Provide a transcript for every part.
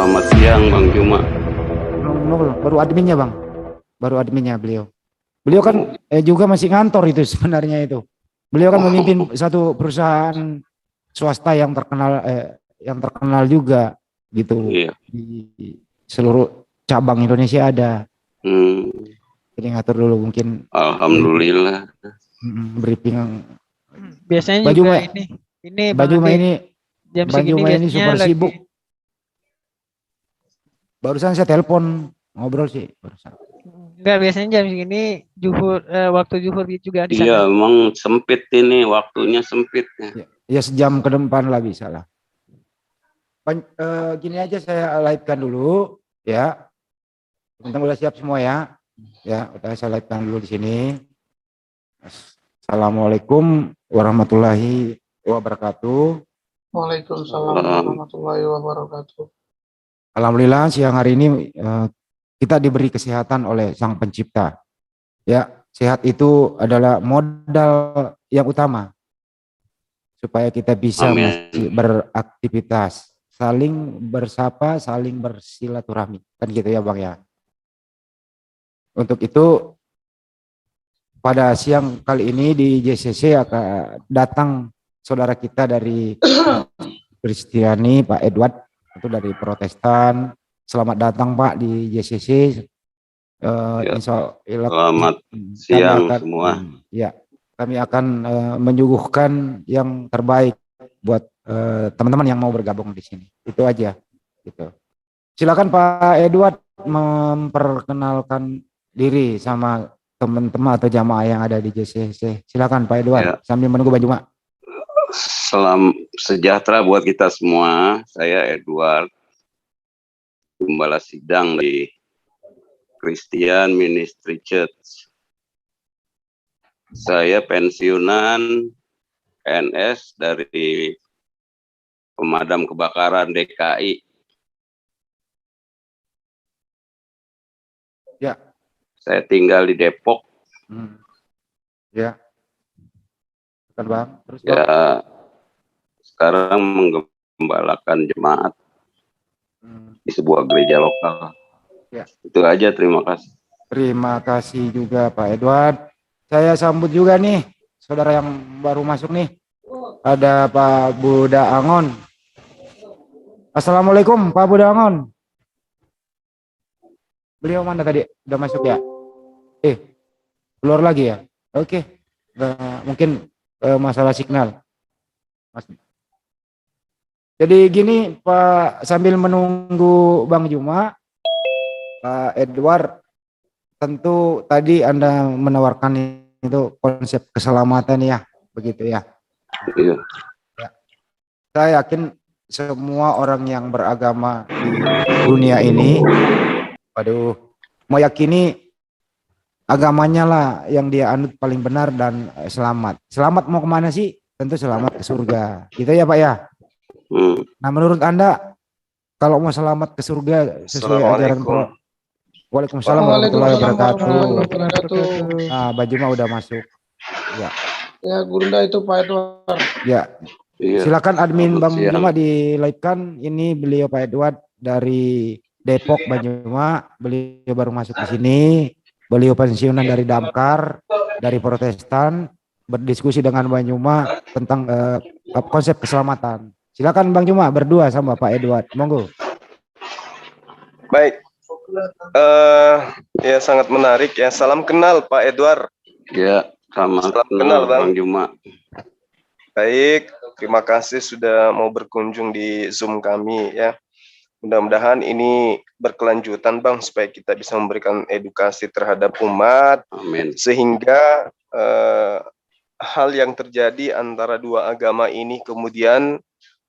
Selamat siang Bang Juma. Baru adminnya bang, baru adminnya beliau. Beliau kan juga masih ngantor itu sebenarnya itu. Beliau kan memimpin Oh, satu perusahaan swasta yang terkenal juga gitu iya. di seluruh cabang Indonesia ada. Hmm, Jadi ngatur dulu mungkin briefing, Alhamdulillah. briefing. Biasanya Baju juga mah, ini Bang baju mah Andi, ini, jam baju segini mah ini biasanya super lagi. sibuk. Barusan saya telepon ngobrol sih barusan. Enggak, biasanya jam segini waktu juhur juga di Iya, sana. emang sempit ini, waktunya sempit ya. Ya, ya sejam ke depan lah bisa lah. Gini aja saya live-kan dulu ya. Teman-teman udah siap semua ya. Ya, udah saya live-kan dulu di sini. Assalamualaikum warahmatullahi wabarakatuh. Waalaikumsalam Salam. warahmatullahi wabarakatuh. Alhamdulillah siang hari ini kita diberi kesehatan oleh Sang Pencipta. Ya, sehat itu adalah modal yang utama supaya kita bisa masih Amin. beraktivitas, saling bersapa, saling bersilaturahmi. Kan gitu ya, Bang ya. Untuk itu pada siang kali ini di JCC akan datang saudara kita dari Kristiani, Pak Edward, itu dari Protestan. Selamat datang Pak di JCC. Ya, Insya Allah selamat kami siang akan, semua. ya, kami akan menyuguhkan yang terbaik buat teman-teman yang mau bergabung di sini. Itu aja. Gitu. Silakan Pak Edward memperkenalkan diri sama teman-teman atau jamaah yang ada di JCC. Silakan Pak Edward Ya, sambil menunggu Bang Juma. salam sejahtera buat kita semua. Saya Edward, Gembala Sidang di Christian Ministry Church. Saya pensiunan PNS dari Pemadam Kebakaran DKI. Ya. Saya tinggal di Depok. Ya. Silakan Bang. Terus Bang. Ya, sekarang menggembalakan jemaat di sebuah gereja lokal. Ya. Itu aja, terima kasih. Terima kasih juga Pak Edward. Saya sambut juga nih saudara yang baru masuk nih. Ada Pak Buda Angon. Assalamualaikum Pak Buda Angon. Beliau mana tadi? Udah masuk ya? Keluar lagi ya? Oke. Mungkin masalah signal. Jadi gini Pak, sambil menunggu Bang Juma, Pak Edward, tentu tadi Anda menawarkan itu konsep keselamatan ya, begitu ya. Iya. Ya. Saya yakin semua orang yang beragama di dunia ini, meyakini agamanya lah yang dia anut paling benar dan selamat. Selamat mau kemana sih? Tentu selamat ke surga. Gitu ya Pak ya. Nah menurut Anda kalau mau selamat ke surga sesuai ajaran Waalaikumsalam warahmatullahi wabarakatuh. Nah, Bang Juma udah masuk. Ya. Ya, Gurunda itu Pak Edward. Ya. Iya. Silakan admin Selamat Bang siang. Juma di live-kan. Ini beliau Pak Edward dari Depok Bang Juma. Beliau baru masuk di sini. Beliau pensiunan dari Damkar, dari Protestan, berdiskusi dengan Bang Juma tentang konsep keselamatan. Silakan Bang Juma berdua sama Pak Edward. Monggo. Baik. Ya sangat menarik ya. Salam kenal Pak Edward. Ya, salam kenal Bang Juma. Baik, terima kasih sudah mau berkunjung di Zoom kami ya. Mudah-mudahan ini berkelanjutan Bang, supaya kita bisa memberikan edukasi terhadap umat. Amin. Sehingga hal yang terjadi antara dua agama ini kemudian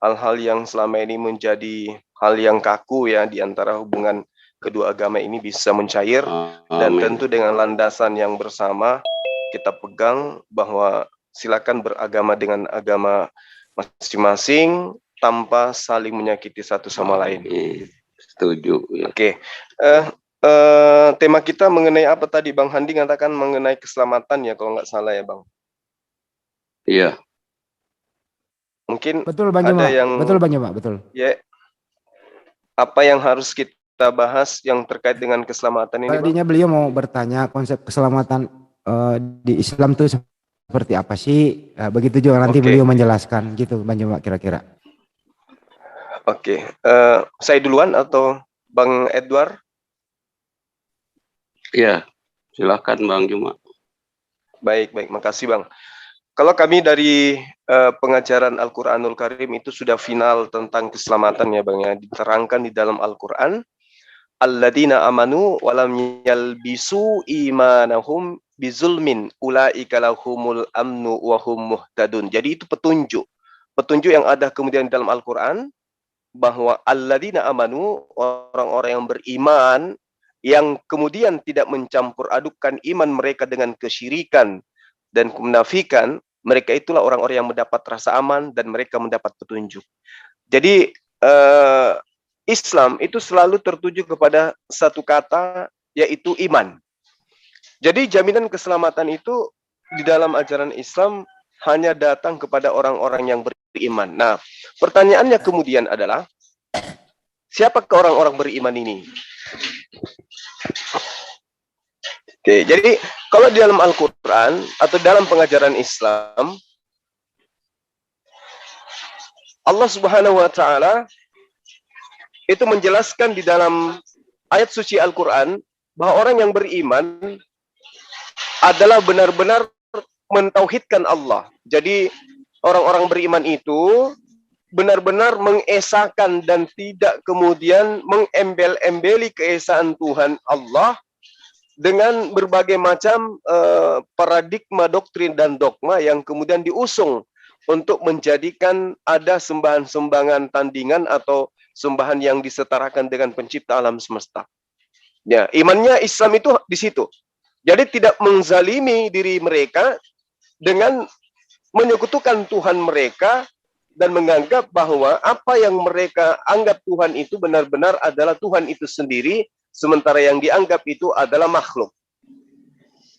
hal-hal yang selama ini menjadi hal yang kaku ya di antara hubungan kedua agama ini bisa mencair. Dan tentu dengan landasan yang bersama kita pegang bahwa silakan beragama dengan agama masing-masing tanpa saling menyakiti satu sama lain. Setuju. Ya. Oke. Tema kita mengenai apa tadi Bang Handi mengatakan mengenai keselamatan ya kalau nggak salah ya Bang. Iya. Mungkin betul Bang Juma. ada yang betul Bang Juma, betul. Ya. apa yang harus kita bahas yang terkait dengan keselamatan ini, Bang? Tadinya beliau mau bertanya konsep keselamatan di Islam tuh seperti apa sih? Begitu juga nanti Oke. beliau menjelaskan gitu, Bang Juma kira-kira. Oke, saya duluan atau Bang Edward? Iya. Silakan Bang Juma. Baik, makasih Bang. Kalau kami dari pengajaran Al-Quranul Karim itu sudah final tentang keselamatan ya Bang ya, diterangkan di dalam Al-Quran, alladzina amanu walam yalbisu imanahum bizulmin ulaika lahumul amnu wa hum muhtadun. Jadi itu petunjuk yang ada kemudian di dalam Al-Quran, bahwa alladzina amanu, orang-orang yang beriman, yang kemudian tidak mencampur adukan iman mereka dengan kesyirikan dan kemunafikan, mereka itulah orang-orang yang mendapat rasa aman dan mereka mendapat petunjuk. Jadi Islam itu selalu tertuju kepada satu kata, yaitu iman. Jadi jaminan keselamatan itu di dalam ajaran Islam hanya datang kepada orang-orang yang beriman. Nah, pertanyaannya kemudian adalah, siapakah orang-orang beriman ini? Oke, jadi kalau di dalam Al-Quran atau dalam pengajaran Islam, Allah Subhanahu wa Ta'ala itu menjelaskan di dalam ayat suci Al-Quran bahwa orang yang beriman adalah benar-benar mentauhidkan Allah. Jadi orang-orang beriman itu benar-benar mengesahkan dan tidak kemudian mengembel-embeli keesaan Tuhan Allah dengan berbagai macam paradigma, doktrin, dan dogma yang kemudian diusung untuk menjadikan ada sembahan-sembahan tandingan atau sembahan yang disetarakan dengan pencipta alam semesta. Ya, imannya Islam itu di situ. Jadi tidak menzalimi diri mereka dengan menyekutukan Tuhan mereka dan menganggap bahwa apa yang mereka anggap Tuhan itu benar-benar adalah Tuhan itu sendiri, sementara yang dianggap itu adalah makhluk.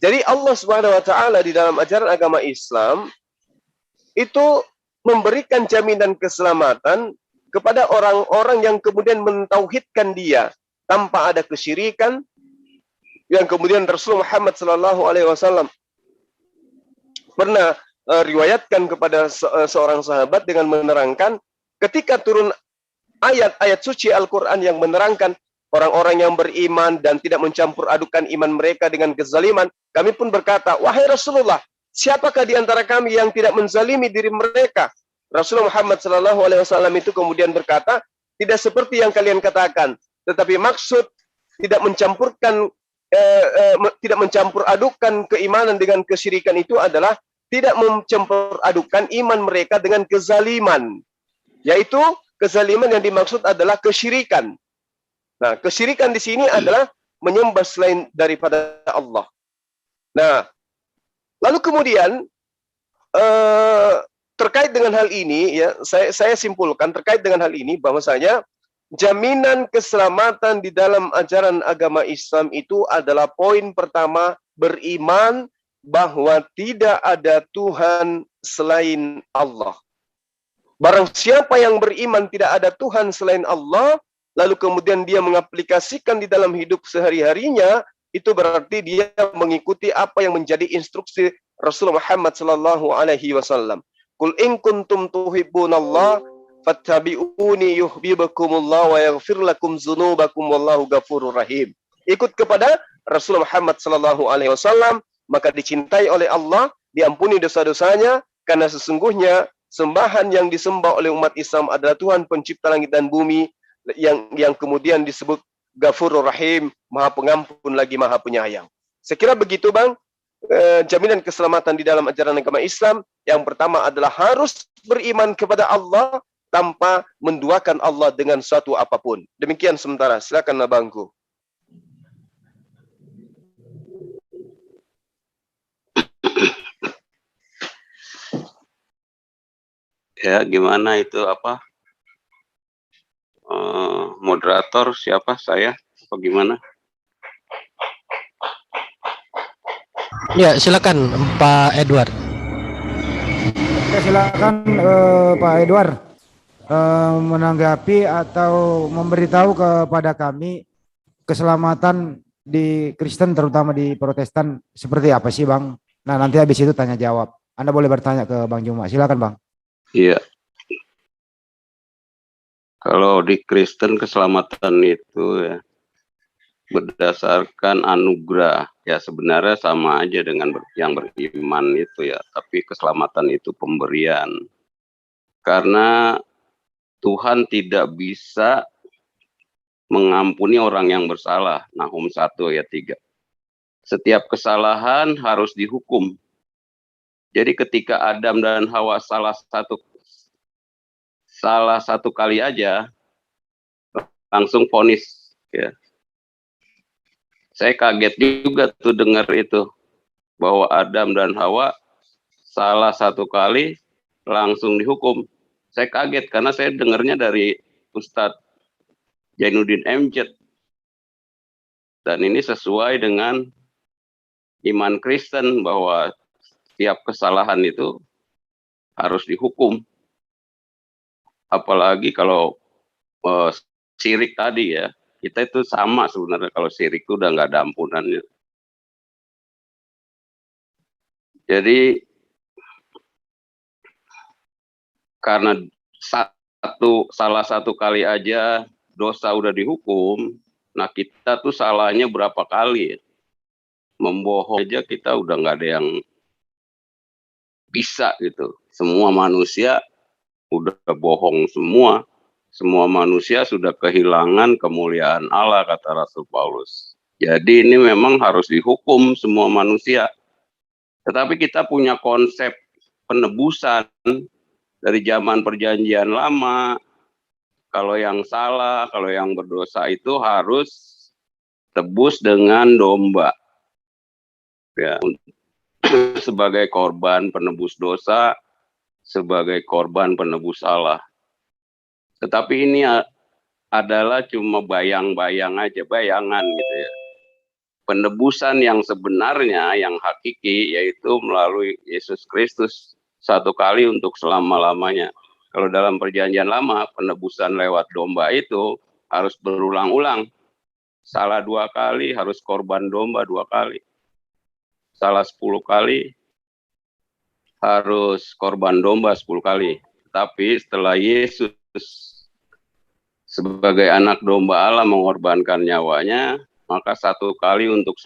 Jadi Allah Subhanahu wa Ta'ala di dalam ajaran agama Islam itu memberikan jaminan keselamatan kepada orang-orang yang kemudian mentauhidkan Dia tanpa ada kesyirikan, yang kemudian Rasulullah Muhammad SAW pernah riwayatkan kepada seorang sahabat dengan menerangkan, ketika turun ayat-ayat suci Al-Quran yang menerangkan orang-orang yang beriman dan tidak mencampur adukan iman mereka dengan kezaliman, kami pun berkata, wahai Rasulullah, siapakah di antara kami yang tidak menzalimi diri mereka? Rasulullah Muhammad SAW itu kemudian berkata, tidak seperti yang kalian katakan, tetapi maksud tidak mencampur adukan keimanan dengan kesyirikan itu adalah tidak mencampur adukan iman mereka dengan kezaliman, yaitu kezaliman yang dimaksud adalah kesyirikan. Nah, kesyirikan di sini adalah menyembah selain daripada Allah. Nah, lalu kemudian terkait dengan hal ini, ya, saya simpulkan terkait dengan hal ini bahwasanya jaminan keselamatan di dalam ajaran agama Islam itu adalah poin pertama, beriman bahwa tidak ada Tuhan selain Allah. Barang siapa yang beriman tidak ada Tuhan selain Allah, lalu kemudian dia mengaplikasikan di dalam hidup sehari-harinya, itu berarti dia mengikuti apa yang menjadi instruksi Rasulullah Muhammad SAW. Qul in kuntum tuhibbunallah fattabi'uni yuhibbukumullah wa yaghfir lakum dzunubakum wallahu ghafurur rahim. Ikut kepada Rasulullah Muhammad SAW, maka dicintai oleh Allah, diampuni dosa-dosanya, karena sesungguhnya sembahan yang disembah oleh umat Islam adalah Tuhan pencipta langit dan bumi, yang kemudian disebut Ghafurur Rahim, Maha Pengampun lagi Maha Penyayang. Saya kira begitu Bang, jaminan keselamatan di dalam ajaran agama Islam. Yang pertama adalah harus beriman kepada Allah tanpa menduakan Allah dengan suatu apapun. Demikian sementara, silakan Abangku. Ya, gimana itu apa? Moderator siapa? Saya? Apa gimana? Ya, silakan Pak Edward. Oke, silakan Pak Edward. menanggapi atau memberitahu kepada kami keselamatan di Kristen terutama di Protestan seperti apa sih Bang? Nah nanti habis itu tanya jawab. Anda boleh bertanya ke Bang Juma. Silakan Bang. Iya. Kalau di Kristen keselamatan itu ya berdasarkan anugerah, ya sebenarnya sama aja dengan yang beriman itu ya, tapi keselamatan itu pemberian. Karena Tuhan tidak bisa mengampuni orang yang bersalah. Nahum 1 ayat 3. Setiap kesalahan harus dihukum. Jadi ketika Adam dan Hawa salah satu kali aja langsung vonis ya. Saya kaget juga tuh dengar itu bahwa Adam dan Hawa salah satu kali langsung dihukum. Saya kaget karena saya dengarnya dari Ustadz Jainuddin MZ. Dan ini sesuai dengan iman Kristen bahwa setiap kesalahan itu harus dihukum. Apalagi kalau syirik tadi ya, kita itu sama sebenarnya kalau syirik itu udah nggak ada ampunannya. Jadi karena salah satu kali aja dosa udah dihukum, nah kita tuh salahnya berapa kali ya? Membohong aja kita udah nggak ada yang bisa gitu. Semua manusia udah bohong semua. Semua manusia sudah kehilangan kemuliaan Allah, kata Rasul Paulus. Jadi ini memang harus dihukum semua manusia. Tetapi kita punya konsep penebusan dari zaman perjanjian lama. Kalau yang salah, kalau yang berdosa itu harus tebus dengan domba. Ya, sebagai korban penebus dosa, sebagai korban penebus salah. Tetapi ini adalah cuma bayang-bayang aja, bayangan gitu ya. Penebusan yang sebenarnya, yang hakiki, yaitu melalui Yesus Kristus satu kali untuk selama-lamanya. Kalau dalam perjanjian lama, penebusan lewat domba itu harus berulang-ulang. Salah 2 kali, harus korban domba 2 kali. Salah 10 kali, harus korban domba 10 kali. Tapi setelah Yesus sebagai anak domba Allah mengorbankan nyawanya, maka 1 kali untuk